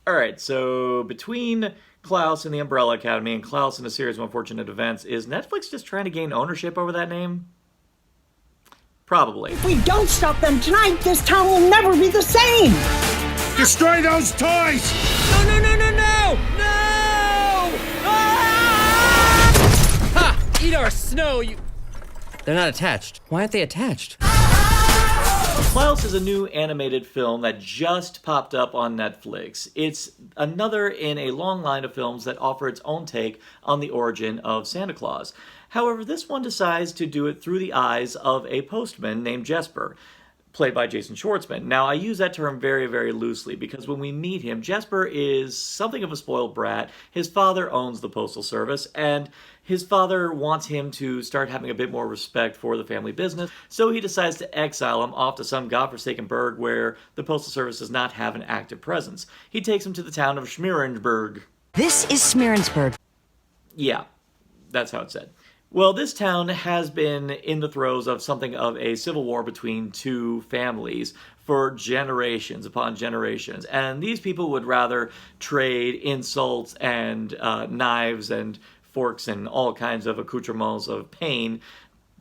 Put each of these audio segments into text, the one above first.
All right, so between Klaus and the Umbrella Academy and Klaus and a series of unfortunate events, is Netflix just trying to gain ownership over that name? Probably. If we don't stop them tonight, this town will never be the same! Destroy those toys! No, no, no, no, no! No! Ah! Ha! Eat our snow, you... They're not attached. Why aren't they attached? Klaus is a new animated film that just popped up on Netflix. It's another in a long line of films that offer its own take on the origin of Santa Claus. However, this one decides to do it through the eyes of a postman named Jesper, played by Jason Schwartzman. Now, I use that term very, very loosely because when we meet him, Jesper is something of a spoiled brat. His father owns the Postal Service, and his father wants him to start having a bit more respect for the family business, so he decides to exile him off to some godforsaken burg where the Postal Service does not have an active presence. He takes him to the town of Schmierensburg. This is Schmierensburg. Yeah, that's how it's said. Well, this town has been in the throes of something of a civil war between two families for generations upon generations. And these people would rather trade insults and knives and forks and all kinds of accoutrements of pain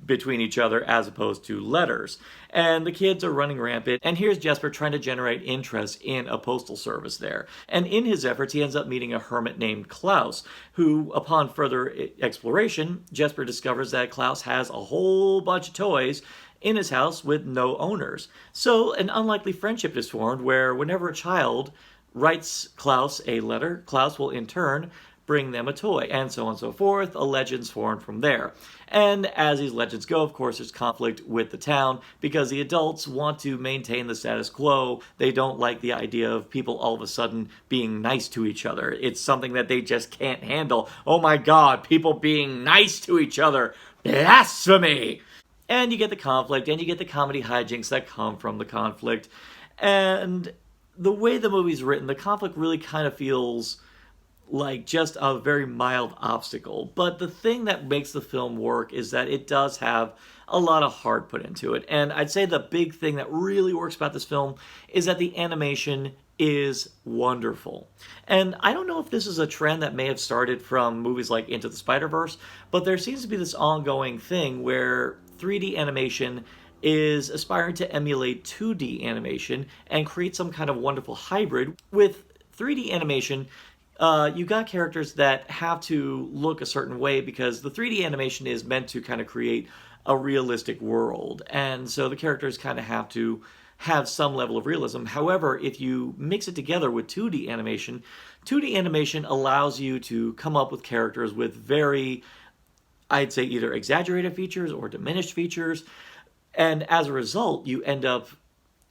between each other as opposed to letters. And the kids are running rampant, and here's Jesper trying to generate interest in a postal service there. And in his efforts, he ends up meeting a hermit named Klaus, who, upon further exploration, Jesper discovers that Klaus has a whole bunch of toys in his house with no owners. So an unlikely friendship is formed where whenever a child writes Klaus a letter, Klaus will in turn bring them a toy, and so on and so forth. A legend's formed from there. And as these legends go, of course, there's conflict with the town because the adults want to maintain the status quo. They don't like the idea of people all of a sudden being nice to each other. It's something that they just can't handle. Oh my God, people being nice to each other. Blasphemy! And you get the conflict, and you get the comedy hijinks that come from the conflict. And the way the movie's written, the conflict really kind of feels like just a very mild obstacle. But the thing that makes the film work is that it does have a lot of heart put into it. And I'd say the big thing that really works about this film is that the animation is wonderful. And I don't know if this is a trend that may have started from movies like Into the Spider-Verse, but there seems to be this ongoing thing where 3D animation is aspiring to emulate 2D animation and create some kind of wonderful hybrid. With 3D animation, you got characters that have to look a certain way because the 3D animation is meant to kind of create a realistic world. And so the characters kind of have to have some level of realism. However, if you mix it together with 2D animation allows you to come up with characters with very, I'd say, either exaggerated features or diminished features. And as a result, you end up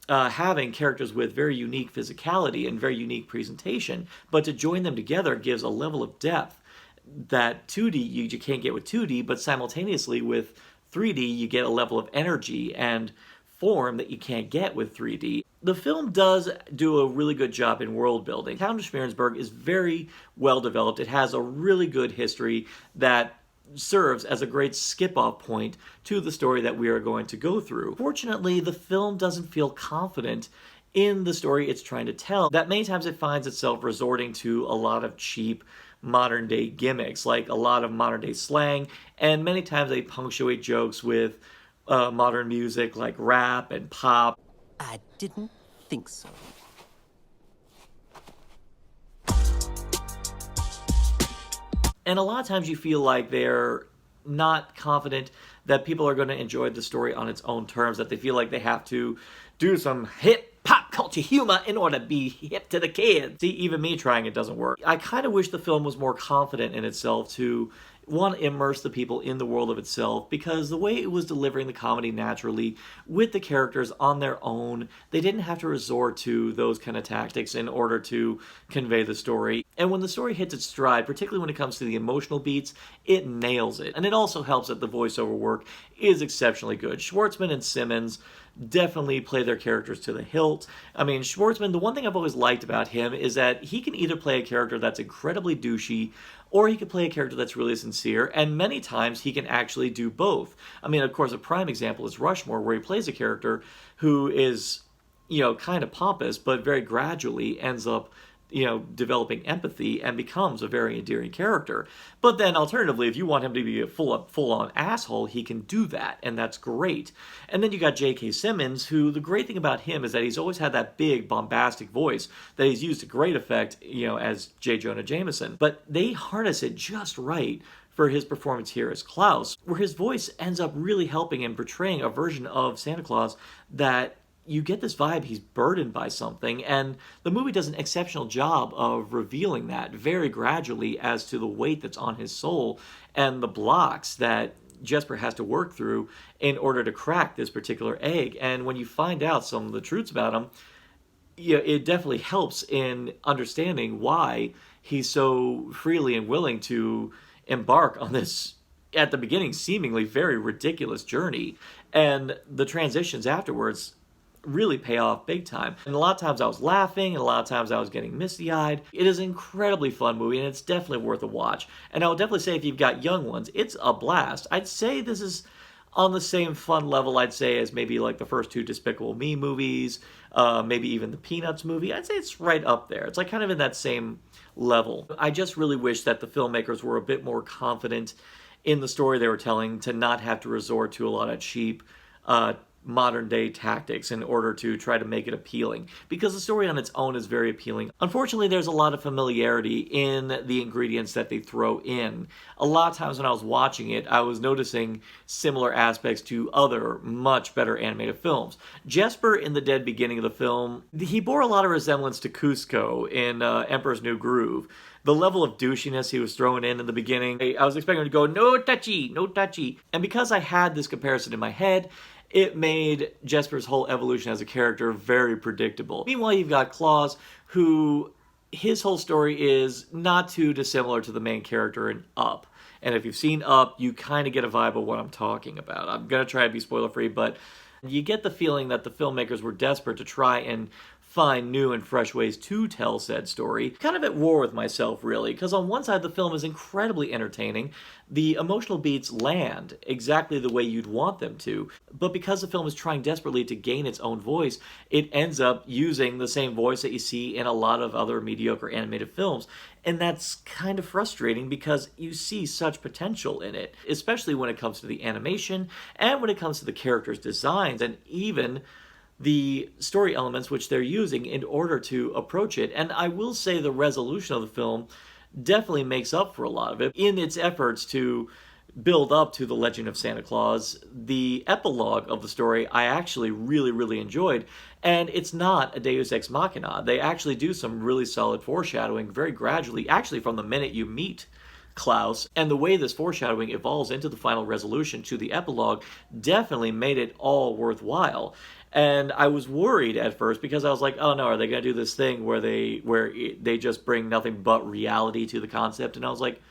having characters with very unique physicality and very unique presentation, but to join them together gives a level of depth that 2D you can't get with 2D, but simultaneously with 3D you get a level of energy and form that you can't get with 3D. The film does do a really good job in world building. Town of Schmierensburg is very well developed. It has a really good history that serves as a great skip-off point to the story that we are going to go through. Fortunately, the film doesn't feel confident in the story it's trying to tell. That many times it finds itself resorting to a lot of cheap modern-day gimmicks, like a lot of modern-day slang, and many times they punctuate jokes with modern music like rap and pop. I didn't think so. And a lot of times you feel like they're not confident that people are going to enjoy the story on its own terms, that they feel like they have to do some hip pop culture humor in order to be hip to the kids. See, even me trying it doesn't work. I kind of wish the film was more confident in itself to want to immerse the people in the world of itself, because the way it was delivering the comedy naturally with the characters on their own, they didn't have to resort to those kind of tactics in order to convey the story. And when the story hits its stride, particularly when it comes to the emotional beats, it nails it. And it also helps that the voiceover work is exceptionally good. Schwartzman and Simmons definitely play their characters to the hilt. I mean, Schwartzman, the one thing I've always liked about him is that he can either play a character that's incredibly douchey, or he can play a character that's really sincere, and many times he can actually do both. I mean, of course, a prime example is Rushmore, where he plays a character who is, kind of pompous, but very gradually ends up developing empathy and becomes a very endearing character. But then alternatively, if you want him to be a full-on asshole, he can do that, and that's great. And then you got J.K. Simmons, who the great thing about him is that he's always had that big, bombastic voice that he's used to great effect, as J. Jonah Jameson. But they harness it just right for his performance here as Klaus, where his voice ends up really helping and portraying a version of Santa Claus that you get this vibe he's burdened by something, and the movie does an exceptional job of revealing that very gradually as to the weight that's on his soul and the blocks that Jesper has to work through in order to crack this particular egg. And when you find out some of the truths about him, it definitely helps in understanding why he's so freely and willing to embark on this, at the beginning, seemingly very ridiculous journey. And the transitions afterwards really pay off big time. And a lot of times I was laughing, and a lot of times I was getting misty-eyed. It is an incredibly fun movie, and it's definitely worth a watch. And I would definitely say if you've got young ones, it's a blast. I'd say this is on the same fun level, I'd say, as maybe like the first two Despicable Me movies, maybe even the Peanuts movie. I'd say it's right up there. It's like kind of in that same level. I just really wish that the filmmakers were a bit more confident in the story they were telling, to not have to resort to a lot of cheap modern day tactics in order to try to make it appealing, because the story on its own is very appealing. Unfortunately, there's a lot of familiarity in the ingredients that they throw in. A lot of times when I was watching it, I was noticing similar aspects to other much better animated films. Jesper, in the dead beginning of the film, he bore a lot of resemblance to Kuzco in Emperor's New Groove. The level of douchiness he was throwing in the beginning, I was expecting him to go, no touchy, no touchy. And because I had this comparison in my head, it made Jesper's whole evolution as a character very predictable. Meanwhile, you've got Klaus, who his whole story is not too dissimilar to the main character in Up. And if you've seen Up, you kind of get a vibe of what I'm talking about. I'm going to try to be spoiler-free, but you get the feeling that the filmmakers were desperate to try and find new and fresh ways to tell said story. Kind of at war with myself, really, because on one side the film is incredibly entertaining. The emotional beats land exactly the way you'd want them to, but because the film is trying desperately to gain its own voice, it ends up using the same voice that you see in a lot of other mediocre animated films. And that's kind of frustrating because you see such potential in it, especially when it comes to the animation and when it comes to the characters' designs and even the story elements which they're using in order to approach it. And I will say the resolution of the film definitely makes up for a lot of it. In its efforts to build up to the legend of Santa Claus, the epilogue of the story I actually really enjoyed. And it's not a Deus Ex Machina. They actually do some really solid foreshadowing very gradually, actually from the minute you meet Klaus, and the way this foreshadowing evolves into the final resolution to the epilogue definitely made it all worthwhile. And I was worried at first because I was like, oh no, are they going to do this thing where they just bring nothing but reality to the concept? And I was like,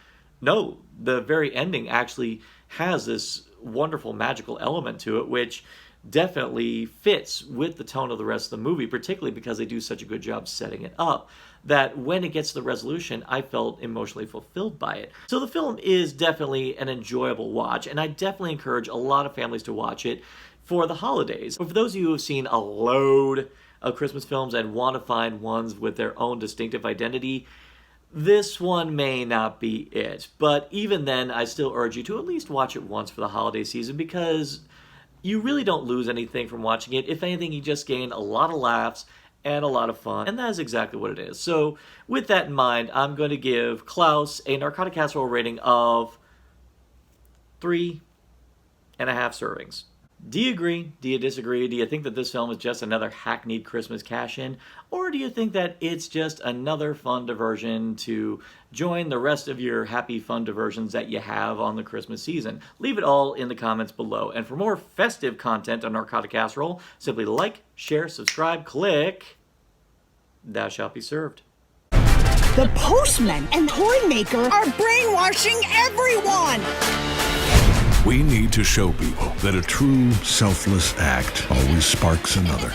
no, the very ending actually has this wonderful magical element to it, which definitely fits with the tone of the rest of the movie, particularly because they do such a good job setting it up, that when it gets to the resolution, I felt emotionally fulfilled by it. So the film is definitely an enjoyable watch, and I definitely encourage a lot of families to watch it for the holidays. But for those of you who have seen a load of Christmas films and want to find ones with their own distinctive identity, this one may not be it. But even then, I still urge you to at least watch it once for the holiday season, because you really don't lose anything from watching it. If anything, you just gain a lot of laughs and a lot of fun, and that is exactly what it is. So with that in mind, I'm going to give Klaus a Narcotic Casserole rating of 3.5 servings. Do you agree? Do you disagree? Do you think that this film is just another hackneyed Christmas cash-in? Or do you think that it's just another fun diversion to join the rest of your happy fun diversions that you have on the Christmas season? Leave it all in the comments below. And for more festive content on Narcotic Casserole, simply like, share, subscribe, click. Thou shalt be served. The postman and toy maker are brainwashing everyone! We need to show people that a true selfless act always sparks another.